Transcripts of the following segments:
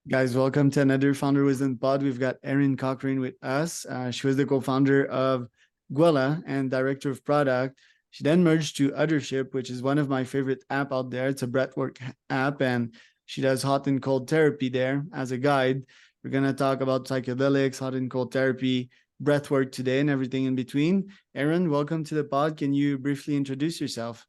Guys, welcome to another Founder Wisdom Pod. We've got Erin Cochrane with us. She was the co-founder of Guela and director of product. She then merged to Othership, which is one of my favorite app out there. It's a breathwork app, and she does hot and cold therapy there as a guide. We're going to talk about psychedelics, hot and cold therapy, breathwork today, and everything in between. Erin, welcome to the pod. Can you briefly introduce yourself?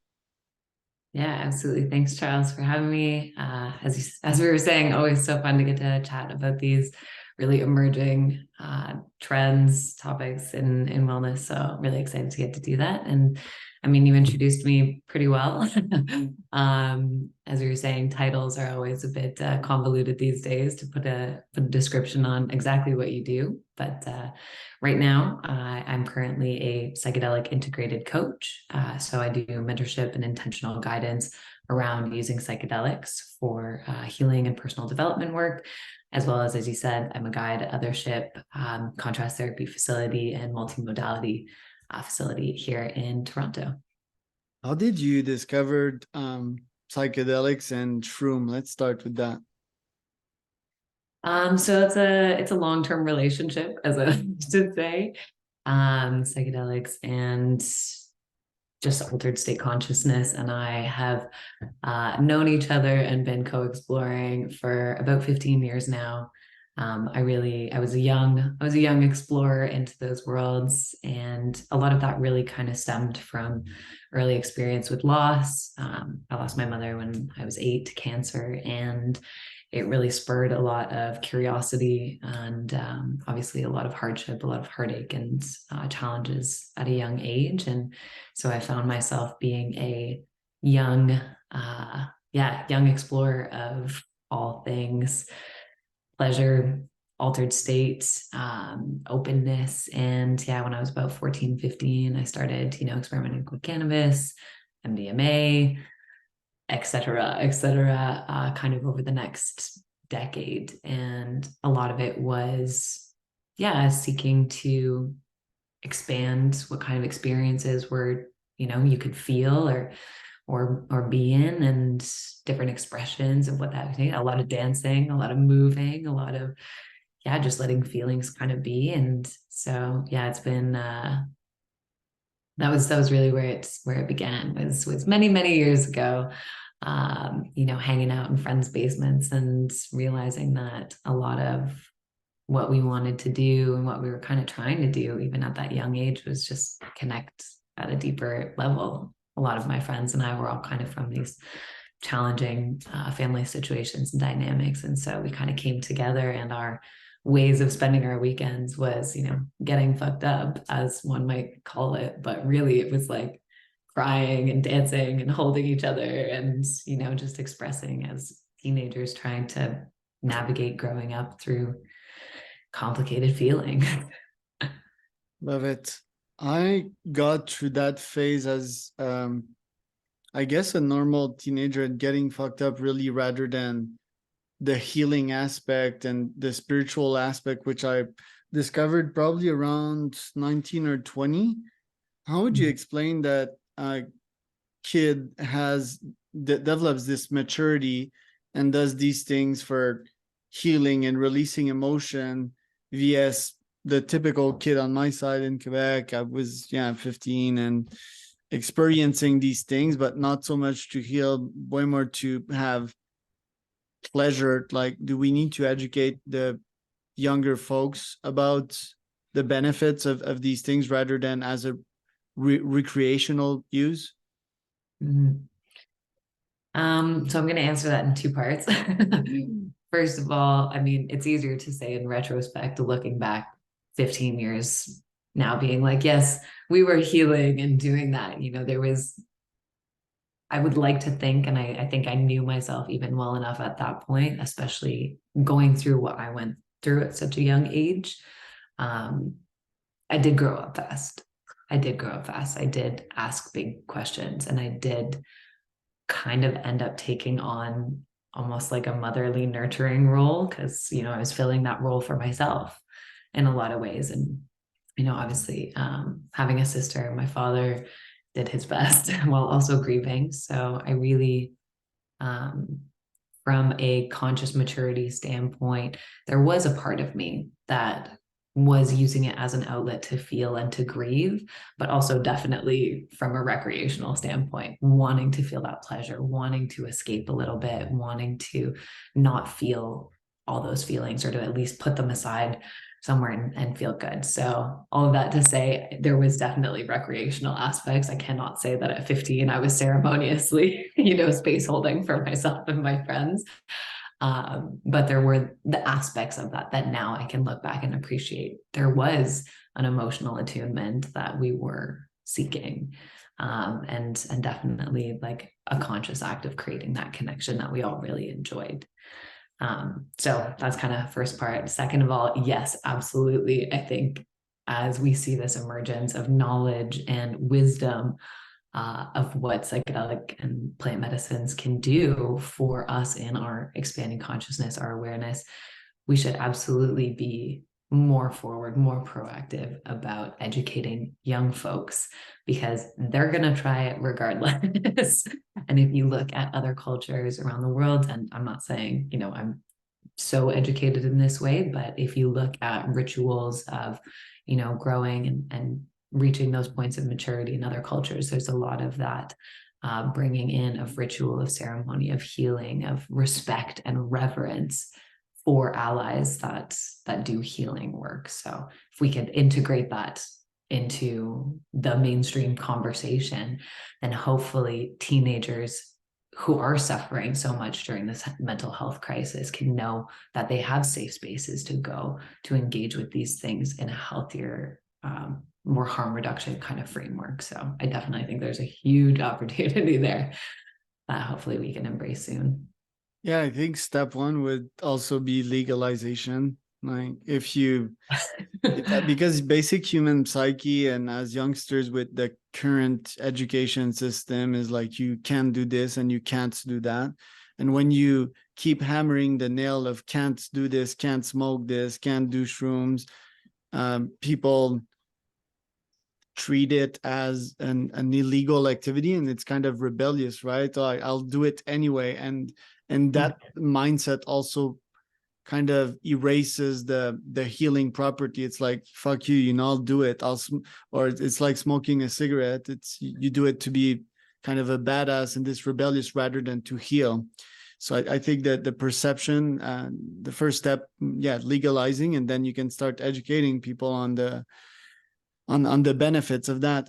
Yeah, absolutely. Thanks, Charles, for having me. As we were saying, always so fun to get to chat about these really emerging trends, topics in wellness. So really excited to get to do that. And I mean, you introduced me pretty well. As we were saying, titles are always a bit convoluted these days to put a description on exactly what you do. But right now, I'm currently a psychedelic integrated coach. So I do mentorship and intentional guidance around using psychedelics for healing and personal development work, as well as you said, I'm a guide at Othership, contrast therapy facility and multimodality facility here in Toronto. How did you discover psychedelics and shroom? Let's start with that. So it's a long-term relationship, as I should say. Psychedelics and just altered state consciousness, and I have known each other and been co-exploring for about 15 years now. I was a young explorer into those worlds, and a lot of that really kind of stemmed from early experience with loss. I lost my mother when I was 8 to cancer, and it really spurred a lot of curiosity and obviously a lot of hardship, a lot of heartache and challenges at a young age. And so I found myself being a young, young explorer of all things pleasure, altered state, openness. And yeah, when I was about 14, 15, I started, experimenting with cannabis, MDMA, et cetera, kind of over the next decade. And a lot of it was, seeking to expand what kind of experiences were, you could feel or be in, and different expressions of what that was. A lot of dancing, a lot of moving, a lot of just letting feelings kind of be. And so it's been that was really where it began, was many, many years ago. Hanging out in friends' basements and realizing that a lot of what we wanted to do and what we were kind of trying to do, even at that young age, was just connect at a deeper level. A lot of my friends and I were all kind of from these challenging family situations and dynamics. And so we kind of came together, and our ways of spending our weekends was, getting fucked up, as one might call it. But really, it was like crying and dancing and holding each other and, just expressing as teenagers trying to navigate growing up through complicated feeling. Love it. I got through that phase as I guess a normal teenager and getting fucked up really, rather than the healing aspect and the spiritual aspect, which I discovered probably around 19 or 20. How would you explain that a kid develops this maturity and does these things for healing and releasing emotion vs the typical kid on my side in Quebec? I was 15 and experiencing these things, but not so much to heal, way more to have pleasure. Like, do we need to educate the younger folks about the benefits of these things rather than as a recreational use? Mm-hmm. So I'm going to answer that in two parts. First of all, I mean, it's easier to say in retrospect, looking back 15 years now, being like, yes, we were healing and doing that. I would like to think, and I think I knew myself even well enough at that point, especially going through what I went through at such a young age. I did grow up fast. I did ask big questions, and I did kind of end up taking on almost like a motherly nurturing role, because I was filling that role for myself in a lot of ways. And obviously, having a sister, my father did his best while also grieving. So I really from a conscious maturity standpoint, there was a part of me that was using it as an outlet to feel and to grieve, but also definitely from a recreational standpoint, wanting to feel that pleasure, wanting to escape a little bit, wanting to not feel all those feelings, or to at least put them aside somewhere and feel good. So all of that to say, there was definitely recreational aspects. I cannot say that at 15 I was ceremoniously, space holding for myself and my friends. But there were the aspects of that now I can look back and appreciate. There was an emotional attunement that we were seeking, and definitely like a conscious act of creating that connection that we all really enjoyed. So that's kind of first part. Second of all, yes, absolutely. I think as we see this emergence of knowledge and wisdom of what psychedelic and plant medicines can do for us in our expanding consciousness, our awareness, we should absolutely be more forward, more proactive about educating young folks, because they're going to try it regardless. And if you look at other cultures around the world, and I'm not saying, I'm so educated in this way, but if you look at rituals of, growing and reaching those points of maturity in other cultures, there's a lot of that bringing in of ritual, of ceremony, of healing, of respect and reverence for allies that do healing work. So if we can integrate that into the mainstream conversation, then hopefully teenagers who are suffering so much during this mental health crisis can know that they have safe spaces to go to engage with these things in a healthier, more harm reduction kind of framework. So I definitely think there's a huge opportunity there that hopefully we can embrace soon. Yeah, I think step one would also be legalization. Like if you because basic human psyche, and as youngsters with the current education system, is like you can't do this and you can't do that. And when you keep hammering the nail of can't do this, can't smoke this, can't do shrooms, people treat it as an illegal activity, and it's kind of rebellious, right? So I'll do it anyway. And that mindset also kind of erases the healing property. It's like, fuck you, I'll do it. Or it's like smoking a cigarette. It's you do it to be kind of a badass and this rebellious rather than to heal. So I think that the perception, the first step, legalizing, and then you can start educating people on the benefits of that.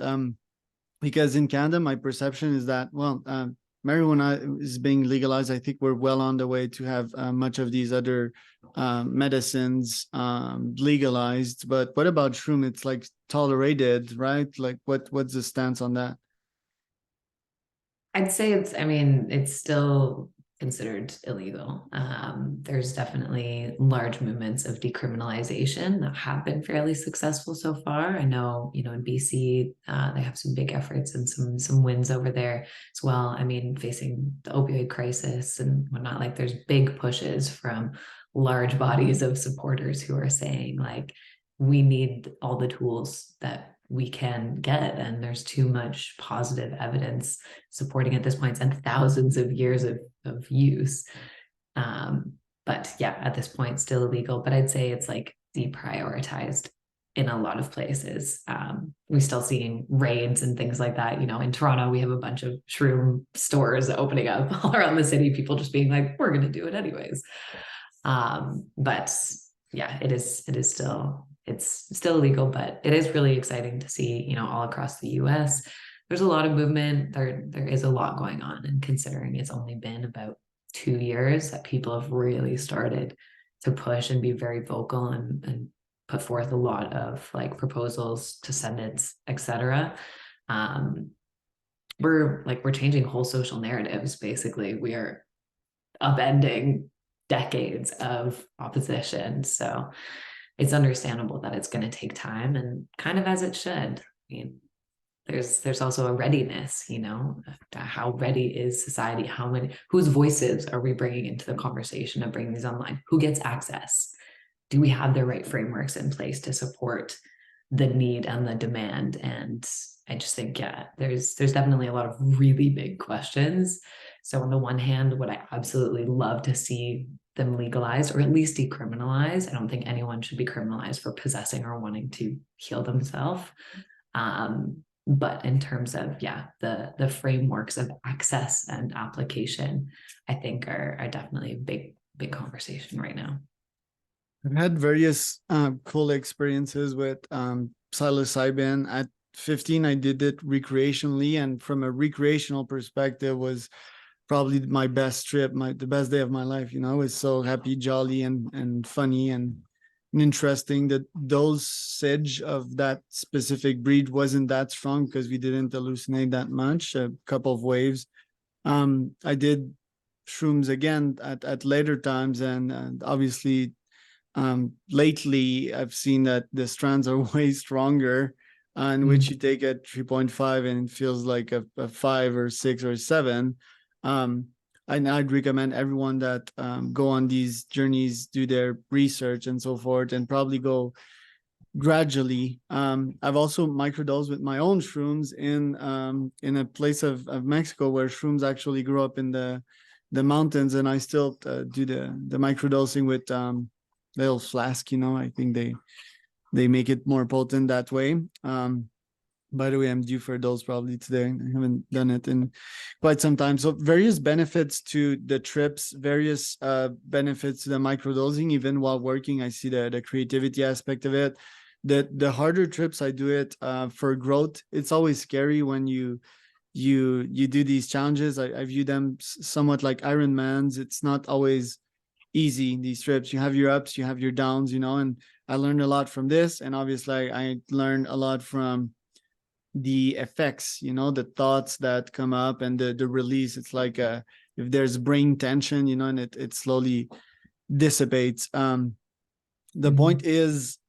Because in Canada, my perception is that, marijuana is being legalized. I think we're well on the way to have much of these other medicines legalized. But what about shroom? It's like tolerated, right? Like what's the stance on that? I'd say it's still considered illegal. There's definitely large movements of decriminalization that have been fairly successful so far. I know, in BC, they have some big efforts and some wins over there as well. Facing the opioid crisis and whatnot, like there's big pushes from large bodies of supporters who are saying like, we need all the tools that we can get, and there's too much positive evidence supporting at this point, and thousands of years of use. But yeah, at this point still illegal, but I'd say it's like deprioritized in a lot of places. We're still seeing raids and things like that. In Toronto, we have a bunch of shroom stores opening up all around the city, people just being like, we're going to do it anyways. But yeah, it's still illegal, but it is really exciting to see, all across the US. There's a lot of movement. There is a lot going on, and considering it's only been about 2 years that people have really started to push and be very vocal and put forth a lot of like proposals to Senates, etc. We're changing whole social narratives. Basically, we are upending decades of opposition. So it's understandable that it's going to take time, and kind of as it should. There's also a readiness, how ready is society? whose voices are we bringing into the conversation of bringing these online? Who gets access? Do we have the right frameworks in place to support the need and the demand? And I just think, there's definitely a lot of really big questions. So on the one hand, would I absolutely love to see them legalized or at least decriminalized? I don't think anyone should be criminalized for possessing or wanting to heal themselves. But in terms of, the frameworks of access and application, I think are definitely a big conversation right now. I've had various cool experiences with psilocybin. At 15, I did it recreationally, and from a recreational perspective, was probably my best trip, the best day of my life. You know, I was so happy, jolly, and funny and interesting. That dosage of that specific breed wasn't that strong because we didn't hallucinate that much. A couple of waves. I did shrooms again at later times, and obviously lately I've seen that the strands are way stronger, in which you take at 3.5 and it feels like a 5 or 6 or 7. And I'd recommend everyone that go on these journeys, do their research and so forth, and probably go gradually. I've also microdosed with my own shrooms in a place of Mexico where shrooms actually grow up in the mountains, and I still do the microdosing with little flask. You know, I think they make it more potent that way. By the way, I'm due for a dose probably today. I haven't done it in quite some time. So various benefits to the trips, various benefits to the microdosing. Even while working, I see the creativity aspect of it. The harder trips, I do it for growth. It's always scary when you do these challenges. I view them somewhat like Ironmans. It's not always easy, these trips. You have your ups, you have your downs, you know, and I learned a lot from this. And obviously I learned a lot from the effects, you know, the thoughts that come up and the release. It's like if there's brain tension, you know, and it slowly dissipates. The point is,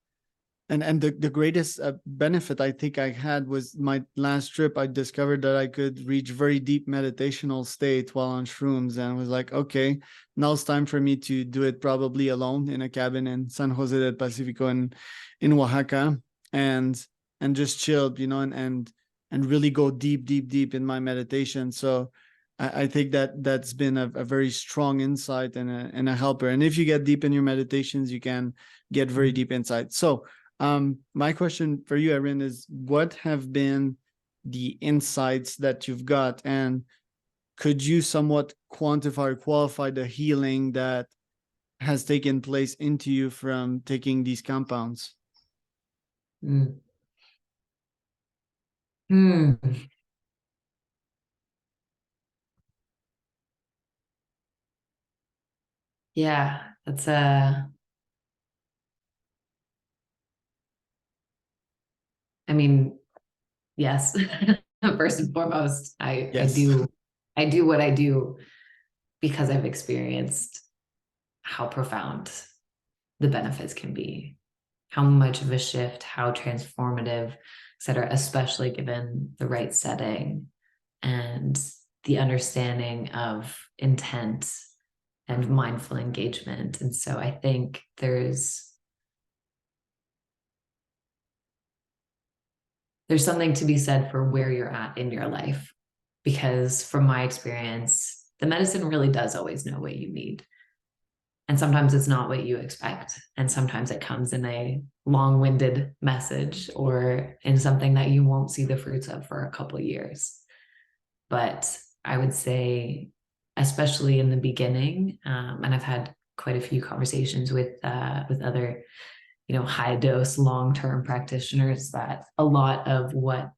and the greatest benefit I think I had was my last trip. I discovered that I could reach very deep meditational state while on shrooms, and was like, okay, now it's time for me to do it probably alone in a cabin in San Jose del Pacifico in Oaxaca, and just chilled, you know, and really go deep in my meditation. So I think that's been a very strong insight and a helper. And if you get deep in your meditations, you can get very deep insight. So my question for you, Erin, is what have been the insights that you've got, and could you somewhat quantify or qualify the healing that has taken place into you from taking these compounds? Mm. Mm. Yeah, that's I mean, yes. First and foremost, Yes. I do what I do because I've experienced how profound the benefits can be, how much of a shift, how transformative, et cetera, especially given the right setting and the understanding of intent and mindful engagement. And so I think there's something to be said for where you're at in your life, because from my experience, the medicine really does always know what you need. And sometimes it's not what you expect. And sometimes it comes in a long-winded message or in something that you won't see the fruits of for a couple of years. But I would say, especially in the beginning, and I've had quite a few conversations with other, high dose long-term practitioners, that a lot of what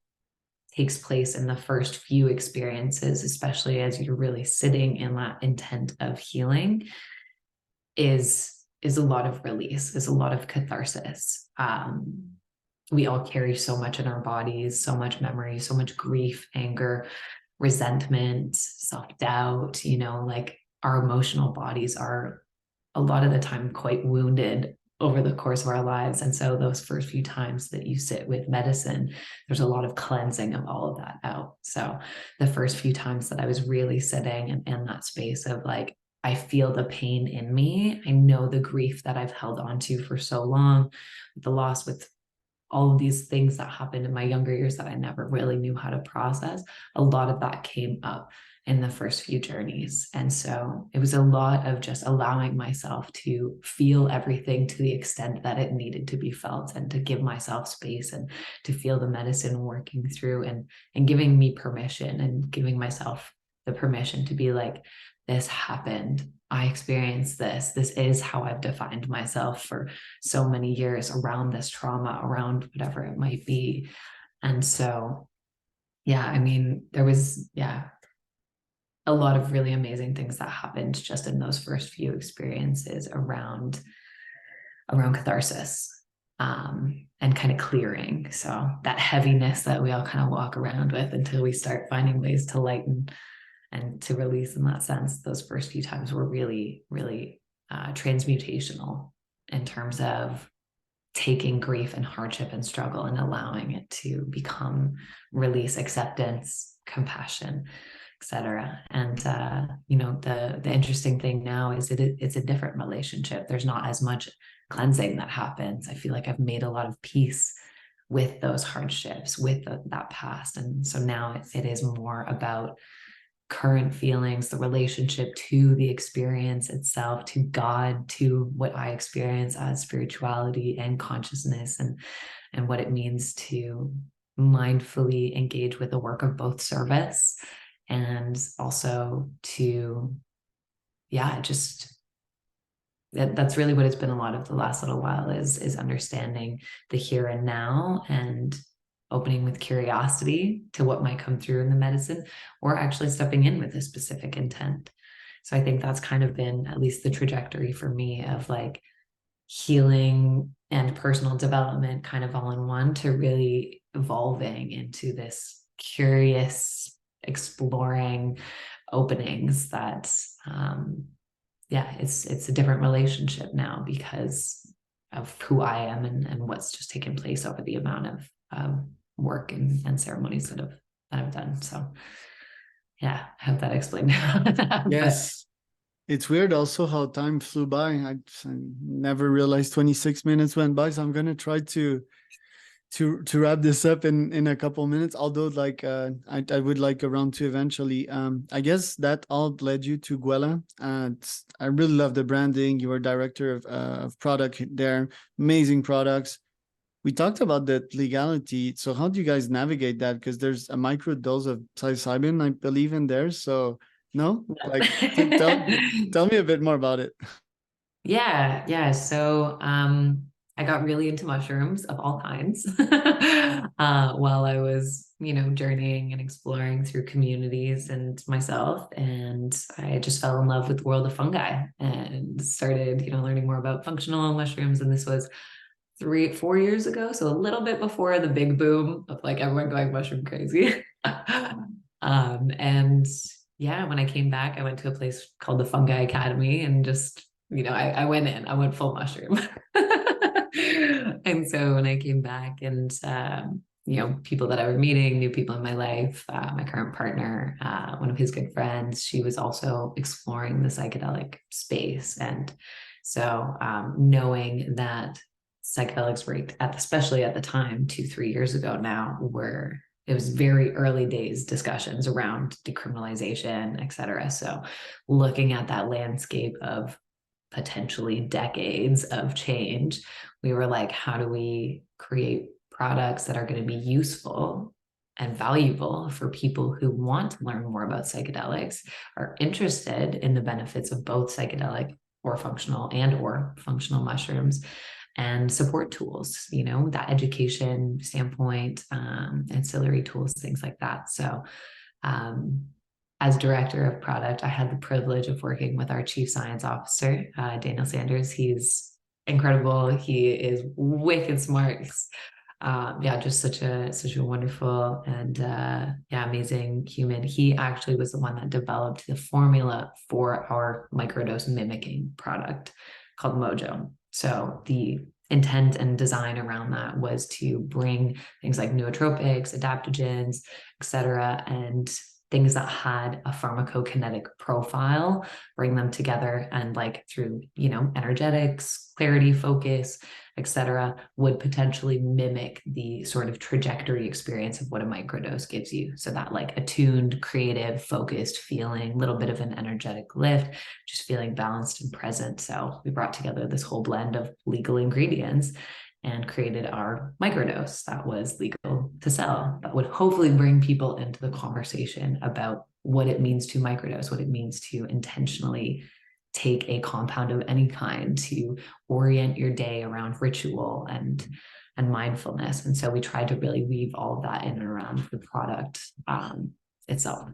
takes place in the first few experiences, especially as you're really sitting in that intent of healing, is a lot of release, is a lot of catharsis. We all carry so much in our bodies, so much memory, so much grief, anger, resentment, self-doubt, like our emotional bodies are a lot of the time quite wounded over the course of our lives. And so those first few times that you sit with medicine, there's a lot of cleansing of all of that out. So the first few times that I was really sitting in that space of like, I feel the pain in me. I know the grief that I've held on to for so long, with the loss, with all of these things that happened in my younger years that I never really knew how to process. A lot of that came up. in the first few journeys. And so it was a lot of just allowing myself to feel everything to the extent that it needed to be felt, and to give myself space and to feel the medicine working through, and giving me permission, and giving myself the permission to be like, this happened. I experienced this. This is how I've defined myself for so many years around this trauma, around whatever it might be. And so, yeah, I mean, there was, a lot of really amazing things that happened just in those first few experiences around catharsis, and kind of clearing. So that heaviness that we all kind of walk around with until we start finding ways to lighten and to release. In that sense, those first few times were really, really transmutational in terms of taking grief and hardship and struggle and allowing it to become release, acceptance, compassion, etc. And the interesting thing now is it's a different relationship. There's not as much cleansing that happens. I feel like I've made a lot of peace with those hardships, with that past. And so now it is more about current feelings, the relationship to the experience itself, to God, to what I experience as spirituality and consciousness, and what it means to mindfully engage with the work of both service, and also to, just that's really what it's been a lot of the last little while, is understanding the here and now, and opening with curiosity to what might come through in the medicine, or actually stepping in with a specific intent. So I think that's kind of been at least the trajectory for me, of like healing and personal development kind of all in one, to really evolving into this curious, exploring openings that, it's a different relationship now because of who I am, and what's just taken place over the amount of work and ceremonies that I've done. So I hope that explained that. Yes. It's weird also how time flew by. I never realized 26 minutes went by. So I'm gonna try to wrap this up in a couple minutes. Although I would like a round two eventually. I guess that all led you to Guela. I really love the branding. You were director of product there. Amazing products. We talked about the legality. So how do you guys navigate that? Because there's a micro dose of psilocybin, I believe, in there. So no, tell me a bit more about it. So I got really into mushrooms of all kinds while I was, journeying and exploring through communities and myself. And I just fell in love with the world of fungi and started, learning more about functional mushrooms. And this was 4 years ago, so a little bit before the big boom of like everyone going mushroom crazy. And when I came back, I went to a place called the Fungi Academy, and just I went full mushroom. And so when I came back, and people that I were meeting, new people in my life, my current partner, one of his good friends, she was also exploring the psychedelic space. And so knowing that psychedelics were especially at the time, 2-3 years ago now, where it was very early days discussions around decriminalization, et cetera. So looking at that landscape of potentially decades of change, we were like, how do we create products that are going to be useful and valuable for people who want to learn more about psychedelics, are interested in the benefits of both psychedelic or functional mushrooms, and support tools, that education standpoint, ancillary tools, things like that. So as director of product, I had the privilege of working with our chief science officer, Daniel Sanders. He's incredible. He is wicked smart. Just such a wonderful and amazing human. He actually was the one that developed the formula for our microdose mimicking product called Mojo. So the intent and design around that was to bring things like nootropics, adaptogens, etc., and things that had a pharmacokinetic profile, bring them together, and like through, energetics, clarity, focus, etc., would potentially mimic the sort of trajectory experience of what a microdose gives you. So that like attuned, creative, focused feeling, little bit of an energetic lift, just feeling balanced and present. So we brought together this whole blend of legal ingredients and created our microdose that was legal to sell, that would hopefully bring people into the conversation about what it means to microdose, what it means to intentionally take a compound of any kind to orient your day around ritual and mindfulness. And so we tried to really weave all of that in and around the product itself.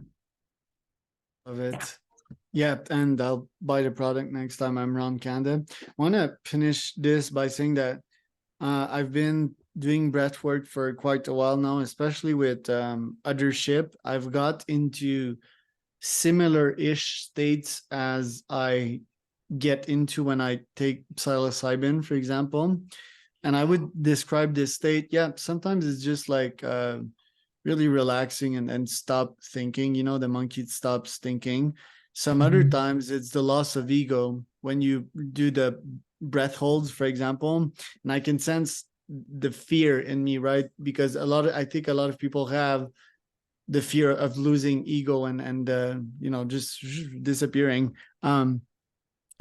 Love it. Yeah, and I'll buy the product next time I'm around Canada. I want to finish this by saying that I've been doing breath work for quite a while now, especially with othership. I've got into similar-ish states as I get into when I take psilocybin, for example. And I would describe this state, yeah, sometimes it's just like really relaxing and stop thinking, the monkey stops thinking. Some other times it's the loss of ego when you do the breath holds, for example, and I can sense the fear in me, right? Because I think a lot of people have the fear of losing ego and just disappearing. And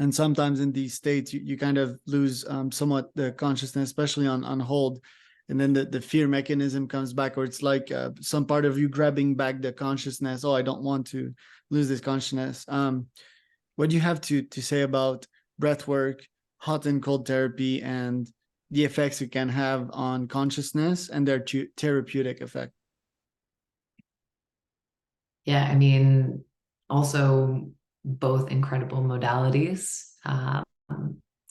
sometimes in these states, you kind of lose somewhat the consciousness, especially on hold. And then the fear mechanism comes back, or it's like some part of you grabbing back the consciousness. Oh, I don't want to lose this consciousness. What do you have to say about breath work, hot and cold therapy, and the effects it can have on consciousness and their therapeutic effect? Yeah, I mean, also both incredible modalities.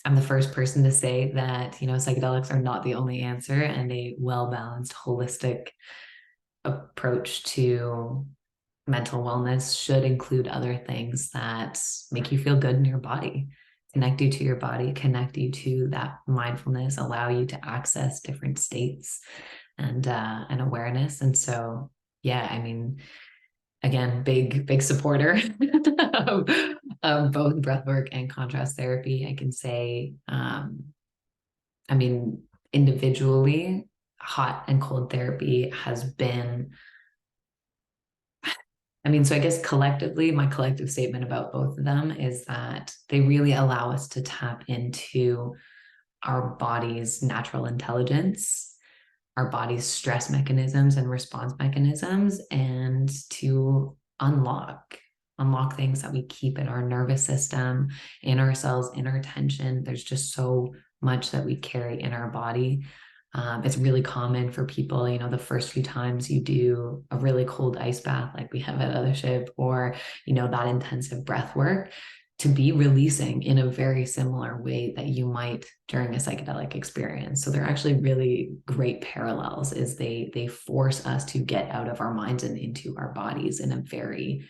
I'm the first person to say that, psychedelics are not the only answer, and a well-balanced, holistic approach to mental wellness should include other things that make you feel good in your body, connect you to your body, connect you to that mindfulness, allow you to access different states and awareness. And so, yeah, I mean, again, big supporter of both breathwork and contrast therapy. I can say, I mean, individually, hot and cold therapy has been, so I guess collectively, my collective statement about both of them is that they really allow us to tap into our body's natural intelligence, our body's stress mechanisms and response mechanisms, and to unlock things that we keep in our nervous system, in our cells, in our tension. There's just so much that we carry in our body. It's really common for people, the first few times you do a really cold ice bath like we have at Othership, or, that intensive breath work, to be releasing in a very similar way that you might during a psychedelic experience. So they're actually really great parallels, is they force us to get out of our minds and into our bodies in a very,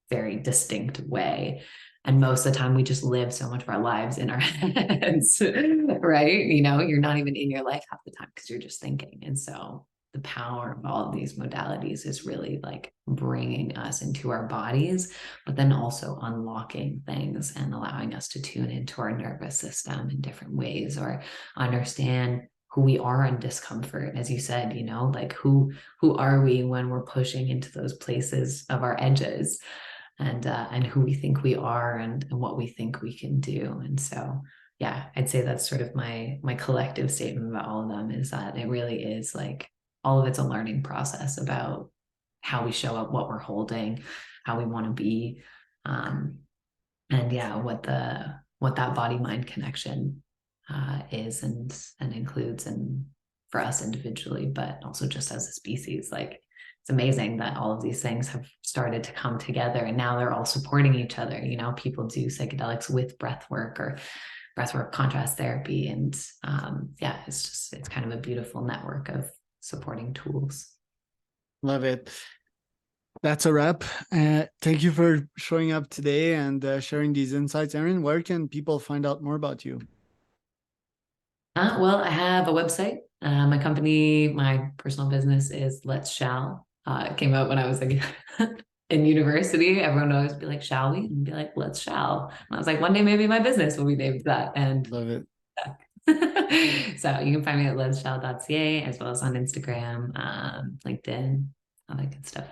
very distinct way. And most of the time we just live so much of our lives in our heads, right? You're not even in your life half the time because you're just thinking. And so the power of all of these modalities is really like bringing us into our bodies, but then also unlocking things and allowing us to tune into our nervous system in different ways, or understand who we are in discomfort. As you said, like who are we when we're pushing into those places of our edges, and who we think we are, and what we think we can do. And so, yeah, I'd say that's sort of my collective statement about all of them, is that it really is like all of it's a learning process about how we show up, what we're holding, how we want to be, and yeah, what that body mind connection is and includes, and for us individually, but also just as a species. Like, it's amazing that all of these things have started to come together, and now they're all supporting each other. People do psychedelics with breath work, or breathwork contrast therapy, and yeah, it's kind of a beautiful network of supporting tools. Love it. That's a wrap. Thank you for showing up today and sharing these insights. Erin, where can people find out more about you? Well, I have a website. My company, my personal business is Let's Shall. It came out when I was like in university, everyone would always be like, shall we? And be like, let's shall. And I was like, one day maybe my business will be named that. And Love it. so you can find me at let'sshall.ca as well as on Instagram, LinkedIn, all that good stuff.